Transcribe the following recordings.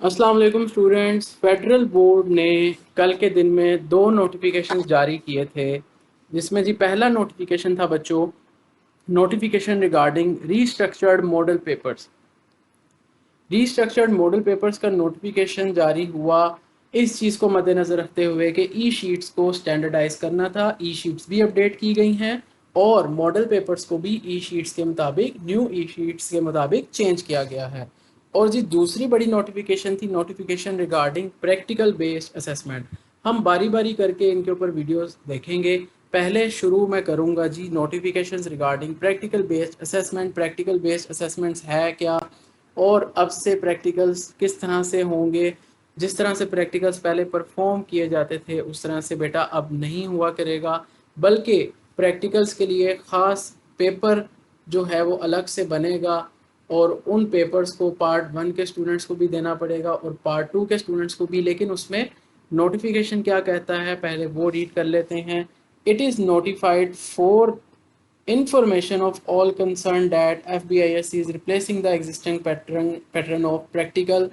अस्सलाम वालेकुम students. Federal board ने कल के दिन में दो नोटिफिकेशन जारी किए थे, जिसमें जी पहला नोटिफिकेशन था बच्चों, notification regarding restructured model papers. Restructured model papers का नोटिफिकेशन जारी हुआ इस चीज़ को मद्देनज़र रखते हुए कि ई शीट्स को स्टैंडर्डाइज करना था। ई शीट्स भी अपडेट की गई हैं और मॉडल पेपर्स को भी ई शीट्स के मुताबिक, न्यू ई शीट्स के मुताबिक चेंज किया गया है। और जी दूसरी बड़ी नोटिफिकेशन थी notification regarding practical based assessment. हम बारी बारी करके इनके ऊपर वीडियोस देखेंगे। पहले शुरू मैं करूंगा जी notifications regarding practical based assessment. Practical based assessments है क्या और अब से प्रैक्टिकल्स किस तरह से होंगे। जिस तरह से प्रैक्टिकल्स पहले परफॉर्म किए जाते थे उस तरह से बेटा अब नहीं हुआ करेगा, बल्कि प्रैक्टिकल्स के लिए ख़ास पेपर जो है वो अलग से बनेगा और उन पेपर्स को पार्ट 1 के स्टूडेंट्स को भी देना पड़ेगा और पार्ट 2 के स्टूडेंट्स को भी। लेकिन उसमें नोटिफिकेशन क्या कहता है पहले वो रीड कर लेते हैं। It is notified for information of all concerned that FBIS is replacing the existing pattern of practical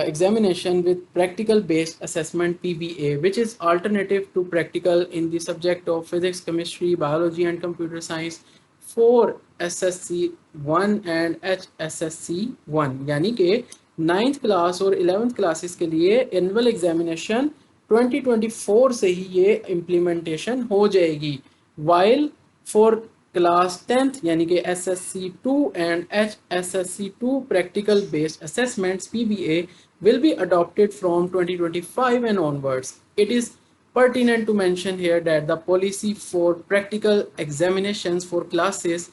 examination with practical based assessment PBA, which is alternative to practical in the subject of physics, chemistry, biology and computer science for SSC 1 and HSSC 1। यानी कि 9th class और 11th classes के लिए annual examination 2024 से ही ये implementation हो जाएगी। While for class 10th यानी कि SSC2 and HSSC2 practical based assessments PBA will be adopted from 2025 and onwards. It is pertinent to mention here that the policy for practical examinations for classes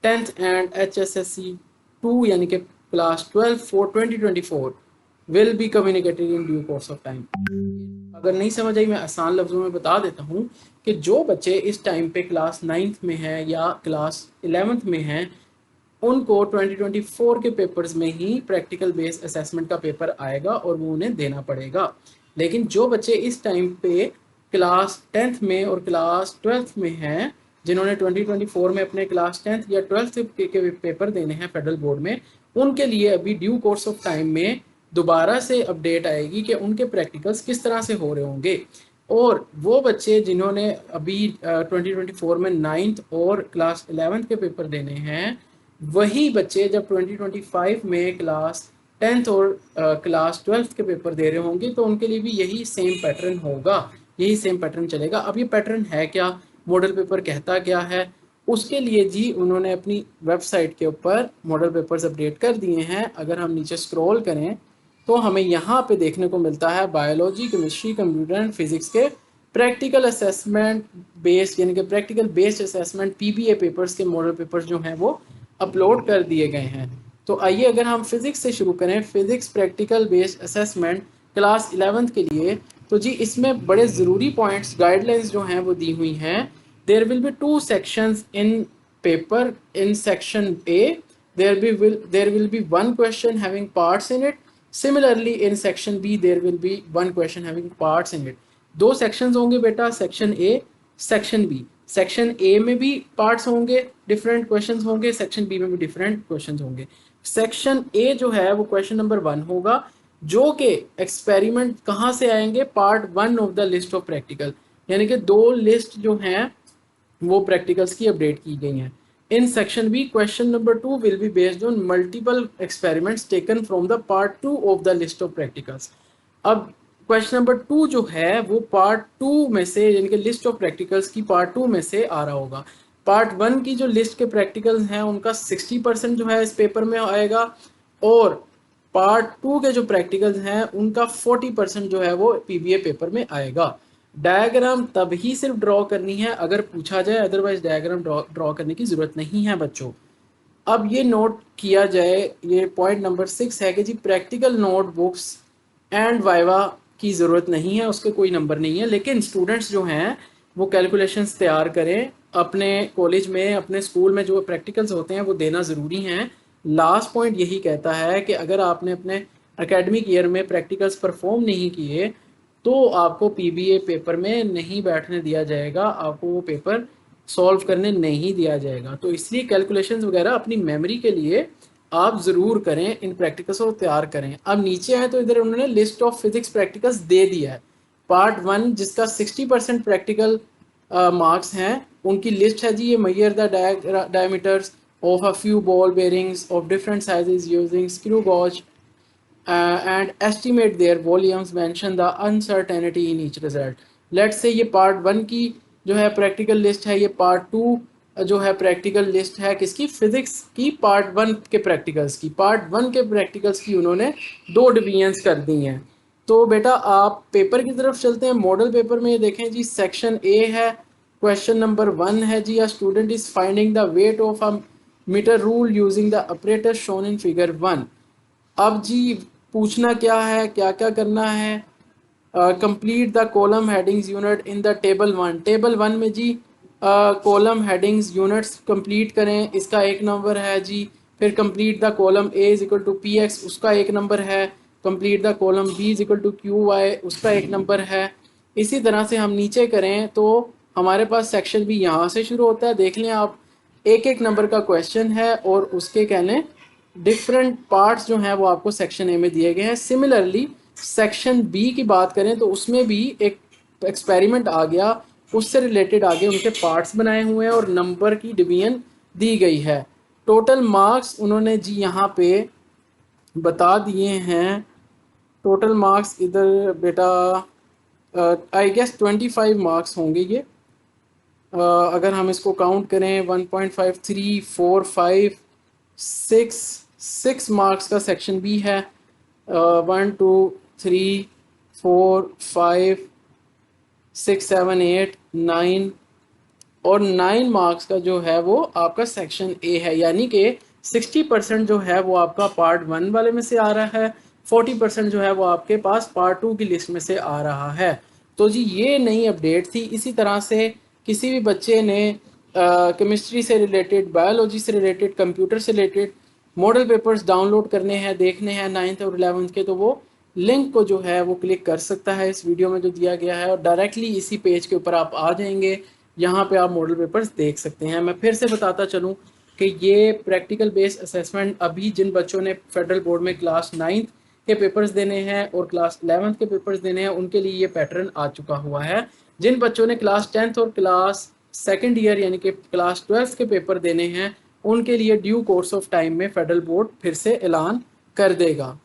10th and HSSC2 यानी कि class 12 for 2024 will be communicated in due course of time। अगर नहीं समझ आई मैं आसान लफ्ज़ों में बता देता हूँ कि जो बच्चे इस टाइम पे क्लास 9th में हैं या क्लास 11th में हैं उनको 2024 के पेपर्स में ही प्रैक्टिकल बेस्ड असेसमेंट का पेपर आएगा और वो उन्हें देना पड़ेगा। लेकिन जो बच्चे इस टाइम पे क्लास 10th में और क्लास 12th में हैं, जिन्होंने 2024 में अपने क्लास 10th या 12th के पेपर देने हैं फेडरल बोर्ड में, उनके लिए अभी ड्यू कोर्स ऑफ टाइम में दोबारा से अपडेट आएगी कि उनके प्रैक्टिकल्स किस तरह से हो रहे होंगे। और वो बच्चे जिन्होंने अभी 2024 में 9th और क्लास 11th के पेपर देने हैं, वही बच्चे जब 2025 में क्लास 10th और क्लास 12th के पेपर दे रहे होंगे तो उनके लिए भी यही सेम पैटर्न होगा, यही सेम पैटर्न चलेगा। अब ये पैटर्न है क्या, मॉडल पेपर कहता क्या है, उसके लिए जी उन्होंने अपनी वेबसाइट के ऊपर मॉडल पेपर्स अपडेट कर दिए हैं। अगर हम नीचे स्क्रॉल करें तो हमें यहाँ पे देखने को मिलता है biology, chemistry, computer and physics के प्रैक्टिकल असेसमेंट बेस्ड यानी कि practical based assessment PBA papers के मॉडल पेपर्स जो हैं वो अपलोड कर दिए गए हैं। तो आइए अगर हम फिजिक्स से शुरू करें, physics practical based assessment class 11th के लिए, तो जी इसमें बड़े ज़रूरी पॉइंट्स गाइडलाइंस जो हैं वो दी हुई हैं। There will be 2 sections in paper. In section A there will be one question having parts in it. Similarly in section B there will be one question having parts in it। दो sections होंगे बेटा, section A, section B. Section A में भी parts होंगे, different questions होंगे, section B में भी different questions होंगे। सेक्शन ए जो है वो क्वेश्चन नंबर 1 होगा, जो कि एक्सपेरिमेंट कहाँ से आएंगे, part 1 of the list of practical, यानी कि 2 लिस्ट जो हैं वो प्रैक्टिकल्स की अपडेट की गई हैं। In section B question number 2 will be based on multiple experiments taken from the part 2 of the list of practicals. अब क्वेश्चन नंबर 2 जो है वो पार्ट 2 में से यानी कि लिस्ट ऑफ प्रैक्टिकल्स की पार्ट 2 में से आ रहा होगा। पार्ट 1 की जो लिस्ट के प्रैक्टिकल्स हैं उनका 60% जो है इस पेपर में आएगा और पार्ट 2 के जो प्रैक्टिकल्स हैं उनका 40% जो है वो PBA पेपर में आएगा। डायग्राम तभी सिर्फ ड्रॉ करनी है अगर पूछा जाए, अदरवाइज डायग्राम ड्रॉ करने की ज़रूरत नहीं है बच्चों। अब ये नोट किया जाए, ये पॉइंट नंबर 6 है कि जी प्रैक्टिकल नोटबुक्स एंड वाइवा की ज़रूरत नहीं है, उसके कोई नंबर नहीं है। लेकिन स्टूडेंट्स जो हैं वो कैलकुलेशंस तैयार करें, अपने कॉलेज में अपने स्कूल में जो प्रैक्टिकल्स होते हैं वो देना ज़रूरी हैं। लास्ट पॉइंट यही कहता है कि अगर आपने अपने एकेडमिक ईयर में प्रैक्टिकल्स परफॉर्म नहीं किए तो आपको PBA पेपर में नहीं बैठने दिया जाएगा, आपको वो पेपर सॉल्व करने नहीं दिया जाएगा। तो इसलिए कैलकुलेशंस वगैरह अपनी मेमोरी के लिए आप ज़रूर करें, इन प्रैक्टिकल्स को तैयार करें। अब नीचे आए तो इधर उन्होंने लिस्ट ऑफ फिजिक्स प्रैक्टिकल्स दे दिया है। पार्ट 1 जिसका 60% प्रैक्टिकल मार्क्स हैं, उनकी लिस्ट है जी ये। Measure the diameters of a few ball bearings of different sizes using screw gauge and estimate their volumes, mention the uncertainty in each result। Let's say ये part 1 की जो है प्रैक्टिकल लिस्ट है, ये पार्ट 2 जो है प्रैक्टिकल लिस्ट है किसकी, फिजिक्स की। पार्ट 1 के प्रैक्टिकल्स की, पार्ट 1 के प्रैक्टिकल्स की उन्होंने 2 डिवीजन्स कर दी हैं। तो बेटा आप पेपर की तरफ चलते हैं। मॉडल पेपर में ये देखें जी, सेक्शन ए है, क्वेश्चन नंबर 1 है जी, a student is finding the weight of a meter rule using the operator shown in figure 1। अब जी पूछना क्या है, क्या क्या करना है। Complete the column headings unit in the table 1। Table 1 में जी कॉलम हेडिंग्स यूनिट्स कंप्लीट करें, इसका 1 नंबर है जी। फिर complete the column A is equal to P X, उसका 1 नंबर है। Complete the column B is equal to Q Y, उसका 1 नंबर है। इसी तरह से हम नीचे करें तो हमारे पास सेक्शन भी यहाँ से शुरू होता है। देख लें आप, एक एक नंबर का क्वेश्चन है और उसके कहने डिफरेंट पार्ट्स जो हैं वो आपको सेक्शन ए में दिए गए हैं। सिमिलरली सेक्शन बी की बात करें तो उसमें भी एक एक्सपेरिमेंट आ गया, उससे रिलेटेड आगे उनके पार्ट्स बनाए हुए हैं और नंबर की डिवीजन दी गई है। टोटल मार्क्स उन्होंने जी यहाँ पे बता दिए हैं। टोटल मार्क्स इधर बेटा आई गेस 25 मार्क्स होंगे ये। अगर हम इसको काउंट करें 1.5 3 4 5 6 मार्क्स का सेक्शन बी है। 1 2 3 4 5 6 7 8 9 और 9 मार्क्स का जो है वो आपका सेक्शन ए है। यानी कि 60% जो है वो आपका पार्ट 1 वाले में से आ रहा है, 40% जो है वो आपके पास पार्ट 2 की लिस्ट में से आ रहा है। तो जी ये नई अपडेट थी। इसी तरह से किसी भी बच्चे ने केमिस्ट्री से रिलेटेड, बायोलॉजी से रिलेटेड, कंप्यूटर से रिलेटेड मॉडल पेपर्स डाउनलोड करने हैं, देखने हैं 9th और 11th के, तो वो लिंक को जो है वो क्लिक कर सकता है इस वीडियो में जो दिया गया है, और डायरेक्टली इसी पेज के ऊपर आप आ जाएंगे। यहाँ पे आप मॉडल पेपर्स देख सकते हैं। मैं फिर से बताता चलूँ कि ये प्रैक्टिकल बेस्ड असेसमेंट अभी जिन बच्चों ने फेडरल बोर्ड में क्लास 9th के पेपर्स देने हैं और क्लास 11th के पेपर्स देने हैं, उनके लिए ये पैटर्न आ चुका हुआ है। जिन बच्चों ने क्लास 10th और क्लास सेकेंड ईयर यानी कि क्लास 12th के पेपर देने हैं, उनके लिए ड्यू कोर्स ऑफ टाइम में फेडरल बोर्ड फिर से ऐलान कर देगा।